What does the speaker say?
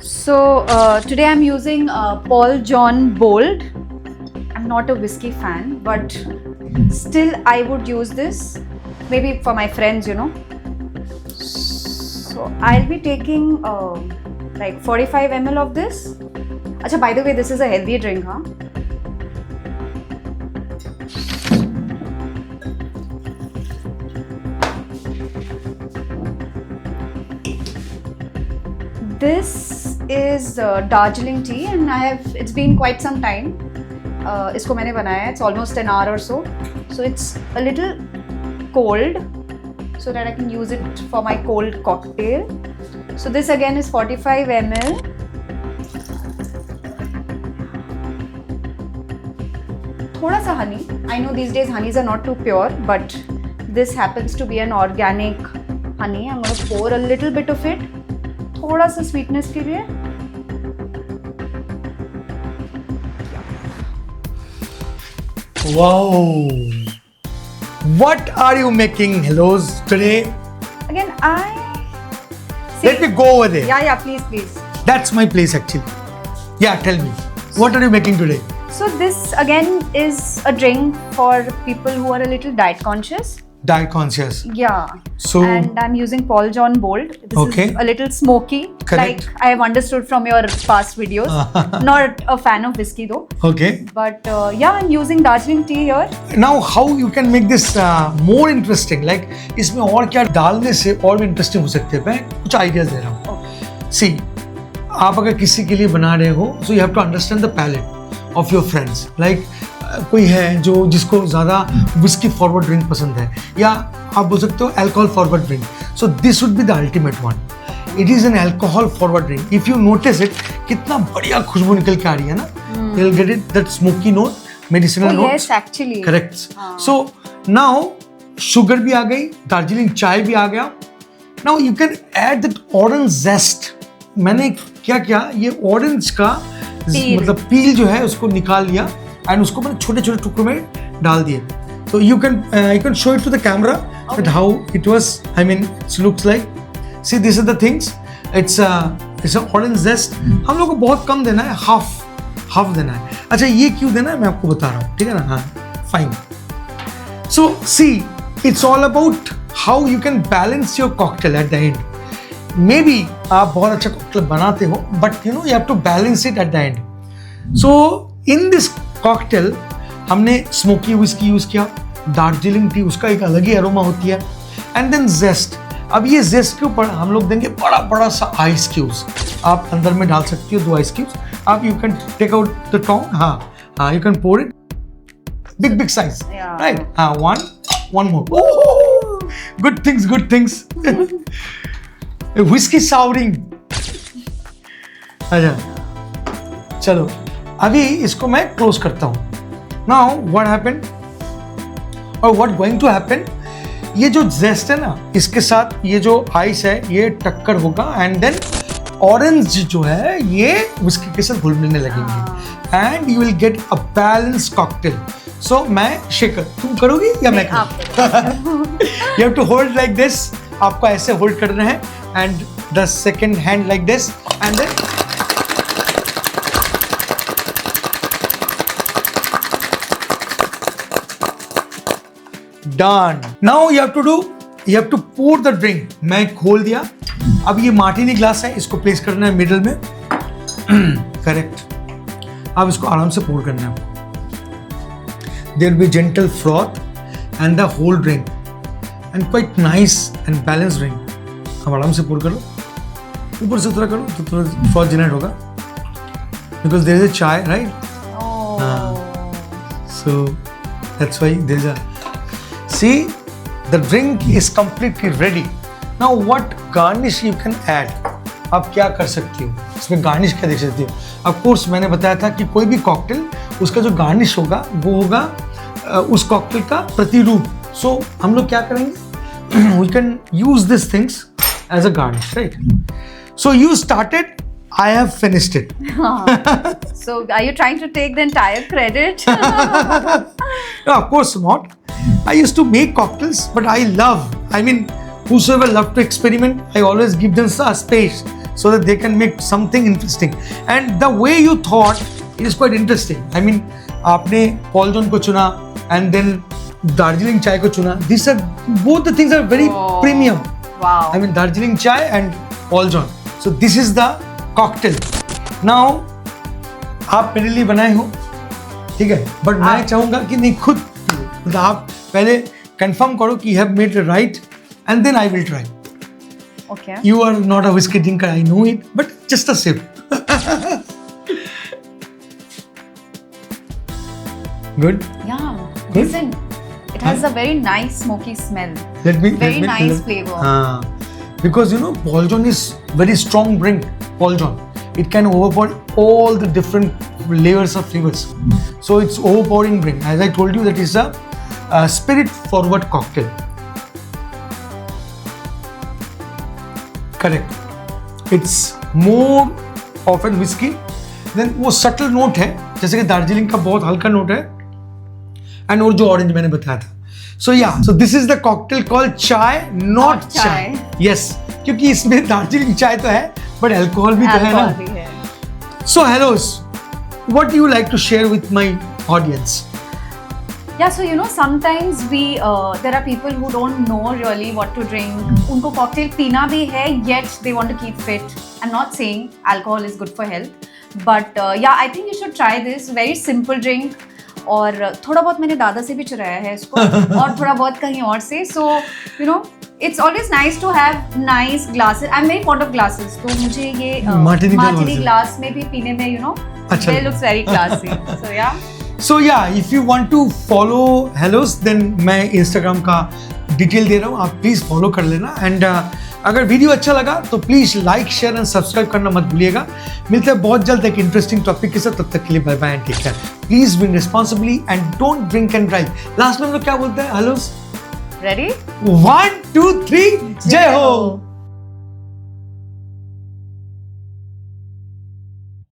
So today I'm using Paul John Bold. I'm not a whiskey fan, but still I would use this maybe for my friends, you know. So I'll be taking like 45 ml of this. Acha, by the way, this is a healthy drink, huh? This is Darjeeling tea and it's been quite some time. इसको मैंने बनाया है. It's almost an hour or so. So it's a little cold so that I can use it for my cold cocktail. So this again is 45 ml. थोड़ा सा honey. I know these days honeys are not too pure, but this happens to be an organic honey. I'm going to pour a little bit of it. थोड़ा सा sweetness के लिए. Wow! What are you making, Hellos, today? Again, Let me go over there. Yeah, please. That's my place actually. Yeah, tell me. What are you making today? So this again is a drink for people who are a little diet conscious. Diet conscious. Yeah. So. And I'm using Paul John Bold. This Okay. is a little smoky. Correct. Like I have understood from your past videos. Not a fan of whiskey though. Okay. But yeah, I'm using Darjeeling tea here. Now, how you can make this more interesting? Like, इसमें और क्या डालने से और भी interesting हो सकते हैं? मैं कुछ ideas दे रहा हूँ. See, आप अगर किसी के लिए बना रहे हो, so you have to understand the palate of your friends. Like, कोई है जो जिसको ज़्यादा विस्की फॉरवर्ड ड्रिंक पसंद है या आप बोल सकते हो alcohol forward drink. So this would be the ultimate one. It is an alcohol forward drink. If you notice it, कितना बढ़िया खुशबू निकल के आ रही है ना. You will get it that smoky note, medicinal note. Yes, actually. Correct. So now sugar भी आ गई, दार्जिलिंग चाय भी आ गया. Now you can add that orange zest. मैंने क्या किया, ये ऑरेंज का मतलब पील जो है उसको निकाल लिया एंड उसको मैंने छोटे छोटे टुकड़ों में डाल दिए. So you can show it to the camera that how it was. I mean, it looks like. See, these are the things. It's a orange zest. हम लोग को बहुत कम देना है, half देना है. अच्छा, ये क्यों देना है मैं आपको बता रहा हूँ, ठीक है ना? हाँ, fine. So see, it's all about how you can balance your cocktail at the end. Maybe आप बहुत अच्छा cocktail बनाते हो, but you have to balance it at the end. So in this cocktail हमने स्मोकी विस्की यूज किया, Darjeeling T उसका एक अलग ही अरोमा होती है, एंड देन जेस्ट. अब ये जेस्ट के ऊपर हम लोग देंगे बड़ा बड़ा सा आइस क्यूब्स. आप अंदर में डाल सकती हो 2 आइस क्यूब्स. आप you can take out the tong. हाँ, you can pour it big size, right. हाँ, one more. Good things. Whiskey souring. अच्छा, चलो अभी इसको मैं क्लोज करता हूँ. Now what happened or what going to happen, ये जो जेस्ट है ना, इसके साथ ये जो आइस है ये टक्कर होगा एंड देन ऑरेंज जो है ये विस्की के साथ घुल मिलने लगेंगे and you will get a balance cocktail. So मैं शेकर, तुम करोगी या मैं करूँ? You have to hold like this. आपको ऐसे होल्ड करना है and the second hand like this and then done. Now you have to pour the drink. मैं खोल दिया. अब ये मार्टिनी ग्लास है, इसको प्लेस करना है मिडल में. करेक्ट. अब इसको आराम से पोर करना है. There will be gentle froth and the whole drink and quite nice and balanced drink. अब आराम से पोर करो. ऊपर से उतरा करो तो थोड़ा froth जनरेट होगा. Because there is a chai, right? So that's why there is a. See, the drink is completely ready. Now what garnish you can add? आप क्या कर सकती हो इसमें, गार्निश क्या देख सकती हो? ऑफ कोर्स मैंने बताया था कि कोई भी कॉकटेल उसका जो गार्निश होगा वो होगा उस कॉकटेल का प्रतिरूप. सो हम लोग क्या करेंगे, we can use these things as a garnish, right? So you started, I have finished it. So are you trying to take the entire credit? No, of course not. I used to make cocktails, but whosoever love to experiment, I always give them a space so that they can make something interesting. And the way you thought, it is quite interesting. I mean, आपने Paul John को चुना and then Darjeeling chai को चुना. These are both the things are very premium. Wow. I mean, Darjeeling chai and Paul John. So this is the cocktail. Now आप मेरे लिए बनाए हो, ठीक है, बट मैं चाहूंगा कि नहीं खुद मतलब आप पहले कंफर्म करो कि you have made it right and then I will try. Okay. You are not a whiskey drinker, I know it, but just a sip. Good. Yeah. Listen, it has a very nice smoky smell. Very nice flavor. Because you know, Paul John is very strong drink. Paul John, it can overpower all the different layers of flavors. So it's overpowering drink. As I told you, that is a spirit-forward cocktail. Correct. It's more of a whiskey. Then वो subtle note है, जैसे कि दार्जिलिंग का बहुत हल्का note है, and और जो ऑरेंज मैंने बताया था. So yeah, so this is the cocktail called chai, not chai. Yes, क्योंकि इसमें दार्जिलिंग चाय तो है, but alcohol भी तो है ना. So hellos, what do you like to share with my audience? Yeah, so you know, sometimes there are people who don't know really what to drink. उनको cocktail पीना भी है, yet they want to keep fit. I'm not saying alcohol is good for health, but yeah, I think you should try this. Very simple drink. और थोड़ा बहुत मैंने दादा से भी चुराया है इसको और थोड़ा बहुत कहीं और से. So you know, it's always nice to have nice glasses. I'm very fond of glasses. तो मुझे ये martini glass में भी पीने में, you know, it looks very classy. So yeah. So yeah, if you want to follow Hellos, then मैं Instagram का detail दे रहा हूँ, आप प्लीज फॉलो कर लेना. एंड अगर वीडियो अच्छा लगा तो please like share and subscribe करना मत भूलिएगा. मिलते हैं बहुत जल्द एक इंटरेस्टिंग टॉपिक के साथ. तब तक के लिए bye bye and take care. Please drink responsibly and don't drink and drive. Last में हम लोग क्या बोलते हैं? Hallows, ready? 1 2 3 जय हो.